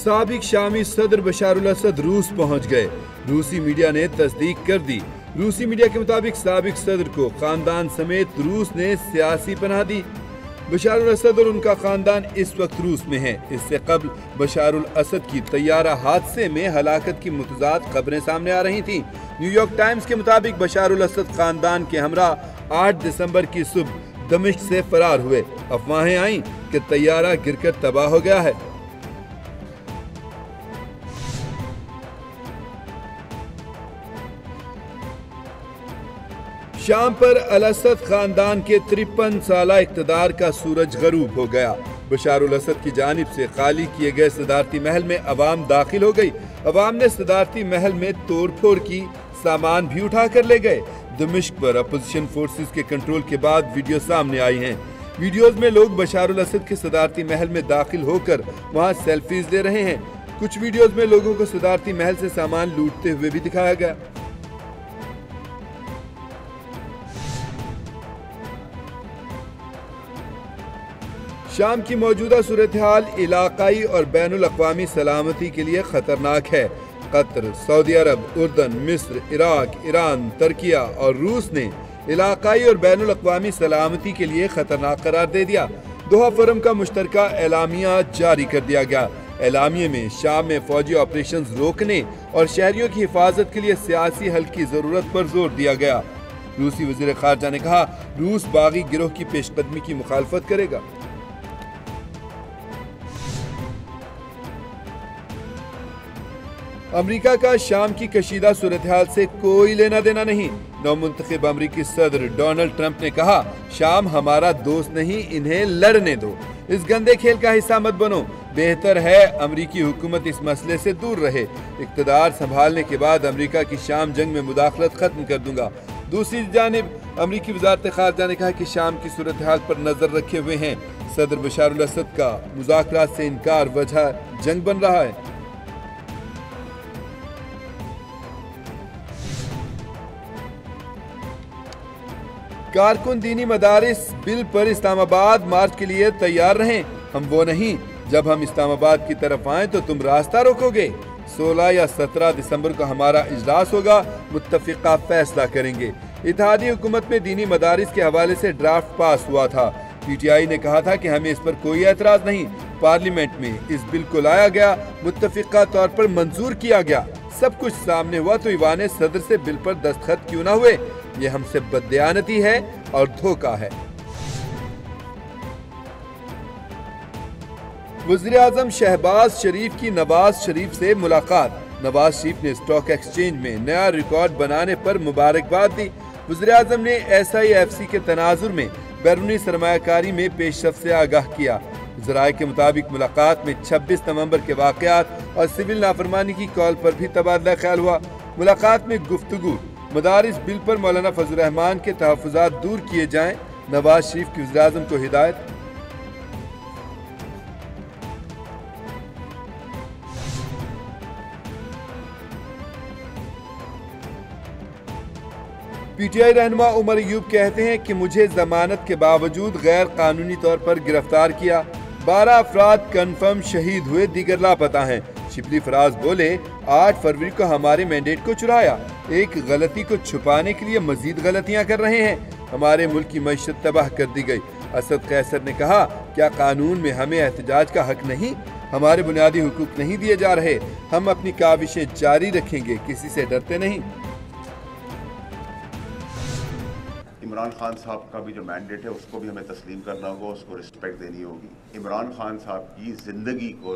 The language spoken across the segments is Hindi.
साबिक शामी सदर बशारुल असद रूस पहुंच गए। रूसी मीडिया ने तस्दीक कर दी। रूसी मीडिया के मुताबिक साबिक सदर को खानदान समेत रूस ने सियासी पनाह दी। बशारुल असद और उनका खानदान इस वक्त रूस में है। इससे कबल बशारुल असद की तैयारा हादसे में हलाकत की मुतज़ाद खबरें सामने आ रही थीं। न्यूयॉर्क टाइम्स के मुताबिक बशारुल असद खानदान के हमरा 8 दिसंबर की सुबह दमिश्क से फरार हुए। अफवाहें आईं कि तैयारा गिरकर तबाह हो गया है। शाम पर अल असद खानदान के 53 साला इक़्तिदार का सूरज गरूब हो गया। बशारुल असद की जानिब से खाली किए गए सदारती महल में अवाम दाखिल हो गई। अवाम ने सदारती महल में तोड़ फोड़ की, सामान भी उठा कर ले गए। दमिश्क पर अपोजिशन फोर्सेस के कंट्रोल के बाद वीडियो सामने आई हैं। वीडियोज में लोग बशारुल असद के सदारती महल में दाखिल होकर वहां सेल्फीज ले रहे हैं। कुछ वीडियोज में लोगों को सदारती महल से सामान लूटते हुए भी दिखाया गया। शाम की मौजूदा सूरत हाल इलाकाई और बैनुल अक़वामी सलामती के लिए खतरनाक है। कतर, सऊदी अरब, उर्दन, मिस्र, इराक, ईरान, तुर्किया और रूस ने इलाकाई और बैनुल अक़वामी सलामती के लिए खतरनाक करार दे दिया। दोहा फोरम का मुश्तरका एलामिया जारी कर दिया गया। एलामिया में शाम में फौजी ऑपरेशन रोकने और शहरियों की हिफाजत के लिए सियासी हल की जरूरत पर जोर दिया गया। रूसी वज़ीर ख़ारजा ने कहा, रूस बागी गिरोह की पेशकदमी की मुखालफत करेगा। अमरीका का शाम की कशीदा सूरत हाल से कोई लेना देना नहीं। नौमुंतखब अमरीकी सदर डोनाल्ड ट्रंप ने कहा, शाम हमारा दोस्त नहीं, इन्हें लड़ने दो। इस गंदे खेल का हिस्सा मत बनो। बेहतर है अमरीकी हुकूमत इस मसले से दूर रहे। इक़्तिदार संभालने के बाद अमरीका की शाम जंग में मुदाखलत खत्म कर दूंगा। दूसरी जानिब अमरीकी वज़ारत ख़ारजा ने कहा कि शाम की सूरत हाल पर नजर रखे हुए हैं। सदर बशारुल असद का मुज़ाकरात से इनकार वजह जंग बन रहा है। कारकुन दीनी मदारिस बिल पर इस्लामाबाद मार्च के लिए तैयार रहें। हम वो नहीं, जब हम इस्लामाबाद की तरफ आए तो तुम रास्ता रोकोगे। 16 या 17 दिसंबर को हमारा इजलास होगा, मुत्तफिका फैसला करेंगे। इत्तेहादी हुकूमत में दीनी मदारिस के हवाले से ड्राफ्ट पास हुआ था। PTI ने कहा था कि हमें इस पर कोई एतराज नहीं। पार्लियामेंट में इस बिल को लाया गया, मुत्तफिका तौर पर मंजूर किया गया। सब कुछ सामने हुआ तो ईवान सदर से बिल पर दस्तखत क्यों ना हुए? ये हमसे बददयानती है और धोखा है। वज़ीर आज़म शहबाज शरीफ की नवाज शरीफ से मुलाकात। नवाज शरीफ ने स्टॉक एक्सचेंज में नया रिकॉर्ड बनाने पर मुबारकबाद दी। वज़ीर आज़म ने SIFC के तनाजुर में बैरूनी सरमायाकारी में पेशरफ्त से आगाह किया। ज़राए के मुताबिक मुलाकात में 26 नवंबर के वाक़यात और सिविल नाफरमानी की कॉल पर भी तबादला ख्याल हुआ। मुलाकात में गुफ्तगू मदारिस बिल पर मौलाना फजल रहमान के तहफ़्फ़ुज़ात दूर किए जाएं। नवाज शरीफ की वज़ीर आज़म को हिदायत। PTI रहनुमा उमर अयूब कहते हैं कि मुझे जमानत के बावजूद गैर कानूनी तौर पर गिरफ्तार किया। 12 अफराद कन्फर्म शहीद हुए, दीगर लापता हैं। शिबली फराज बोले, 8 फरवरी को हमारे मैंडेट को चुराया। एक गलती को छुपाने के लिए मजीद गलतियां कर रहे हैं। हमारे मुल्क की मईशत तबाह कर दी गई। असद कैसर ने कहा, क्या कानून में हमें एहतजाज का हक नहीं? हमारे बुनियादी हुकूक नहीं दिए जा रहे? हम अपनी काविशें जारी रखेंगे, किसी से डरते नहीं। इमरान खान साहब का भी जो मैंडेट है उसको भी हमें तस्लीम करना होगा, उसको रिस्पेक्ट देनी होगी। इमरान खान साहब की ज़िंदगी को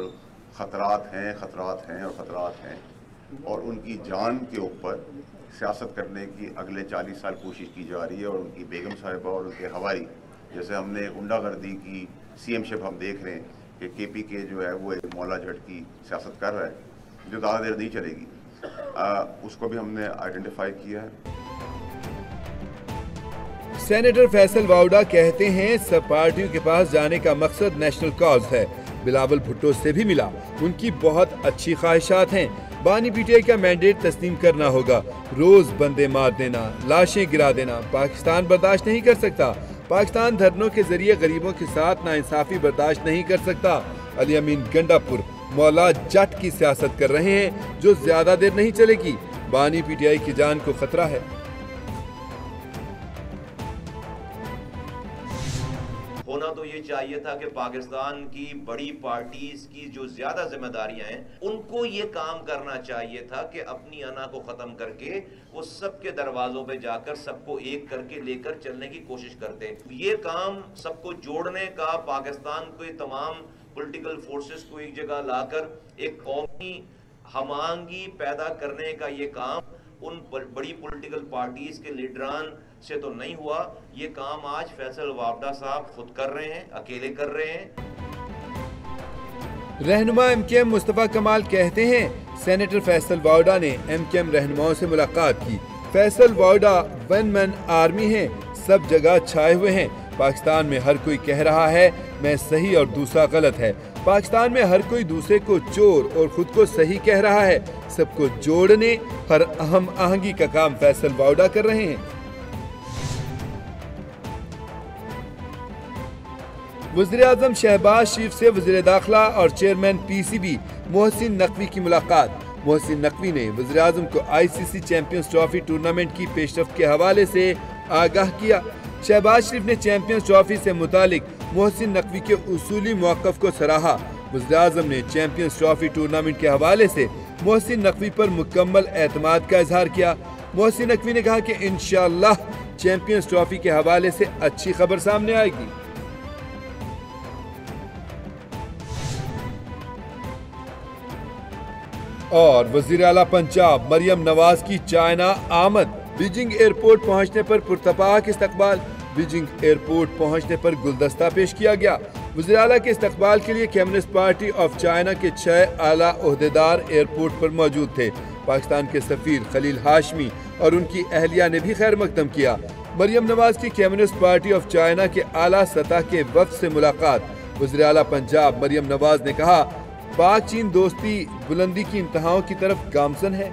खतरात हैं और उनकी जान के ऊपर सियासत करने की अगले 40 साल कोशिश की जा रही है। और उनकी बेगम साहिबा और उनके हवारी, जैसे हमने गुंडागर्दी की CM-शिप हम देख रहे हैं कि KPK जो है वो एक मौला जट की सियासत कर रहा है, जो ज़्यादा देर नहीं चलेगी। उसको भी हमने आइडेंटिफाई किया है। सेनेटर फैसल वाउडा कहते हैं, सब पार्टियों के पास जाने का मकसद नेशनल कॉज है। बिलावल भुट्टो से भी मिला, उनकी बहुत अच्छी ख्वाहिशात हैं। बानी PTI का मैंडेट तस्लीम करना होगा। रोज बंदे मार देना, लाशें गिरा देना पाकिस्तान बर्दाश्त नहीं कर सकता। पाकिस्तान धरनों के जरिए गरीबों के साथ नाइंसाफी बर्दाश्त नहीं कर सकता। अली अमीन गंडापुर मौला जट की सियासत कर रहे हैं जो ज्यादा देर नहीं चलेगी। बानी पीटीआई की जान को खतरा है। होना तो ये चाहिए था कि पाकिस्तान की बड़ी पार्टीज की जो ज्यादा जिम्मेदारियां हैं उनको ये काम करना चाहिए था कि अपनी अना को खत्म करके वो सबके दरवाजों पे जाकर सबको एक करके लेकर चलने की कोशिश करते। ये काम सबको जोड़ने का, पाकिस्तान के तमाम पॉलिटिकल फोर्सेस को एक जगह लाकर एक कौमी हमांगी पैदा करने का ये काम उन बड़ी पॉलिटिकल पार्टीज के लीडरान से तो नहीं हुआ। ये काम आज फैसल वावडा साहब खुद कर रहे हैं, अकेले कर रहे हैं। रहनुमा एमकेएम मुस्तफा कमाल कहते हैं सेनेटर फैसल वावडा ने एमकेएम रहनुमाओं से मुलाकात की। Faisal Vawda one man army है, सब जगह छाए हुए हैं। पाकिस्तान में हर कोई कह रहा है मैं सही और दूसरा गलत है। पाकिस्तान में हर कोई दूसरे को चोर और खुद को सही कह रहा है। सबको जोड़ने हर अहम आहंगी का काम फैसल वावडा कर रहे हैं। वज़ीर-ए-आज़म शहबाज शरीफ से वज़ीर दाखिला और चेयरमैन पीसीबी मोहसिन नकवी की मुलाकात। मोहसिन नकवी ने वज़ीर-ए-आज़म को आईसीसी चैंपियंस ट्रॉफी टूर्नामेंट की पेशरफ्त के हवाले से आगाह किया। शहबाज शरीफ ने चैंपियंस ट्रॉफी से मुतालिक मोहसिन नकवी के उसूली मौक़िफ़ को सराहा। वज़ीर-ए-आज़म ने चैंपियंस ट्रॉफी टूर्नामेंट के हवाले से मोहसिन नकवी पर मुकम्मल एतमाद का इजहार किया। मोहसिन नकवी ने कहा कि इंशाअल्लाह चैंपियंस ट्रॉफी के हवाले से अच्छी खबर सामने आएगी। और वज़ीर आला पंजाब मरियम नवाज की चाइना आमद। बीजिंग एयरपोर्ट पहुंचने पर पुरतपाक इस्तकबाल। बीजिंग एयरपोर्ट पहुंचने पर गुलदस्ता पेश किया गया। वज़ीर आला के इस्तकबाल के लिए कम्युनिस्ट पार्टी ऑफ चाइना के 6 आला ओहदेदार एयरपोर्ट पर मौजूद थे। पाकिस्तान के सफीर खलील हाशमी और उनकी अहलिया ने भी खैर मकदम किया। मरियम नवाज की कम्युनिस्ट पार्टी ऑफ चाइना के आला सतह के वफ्द से मुलाकात। वज़ीर आला पंजाब मरियम नवाज ने कहा पाक चीन दोस्ती बुलंदी की इंतहाओं की तरफ गामजन है।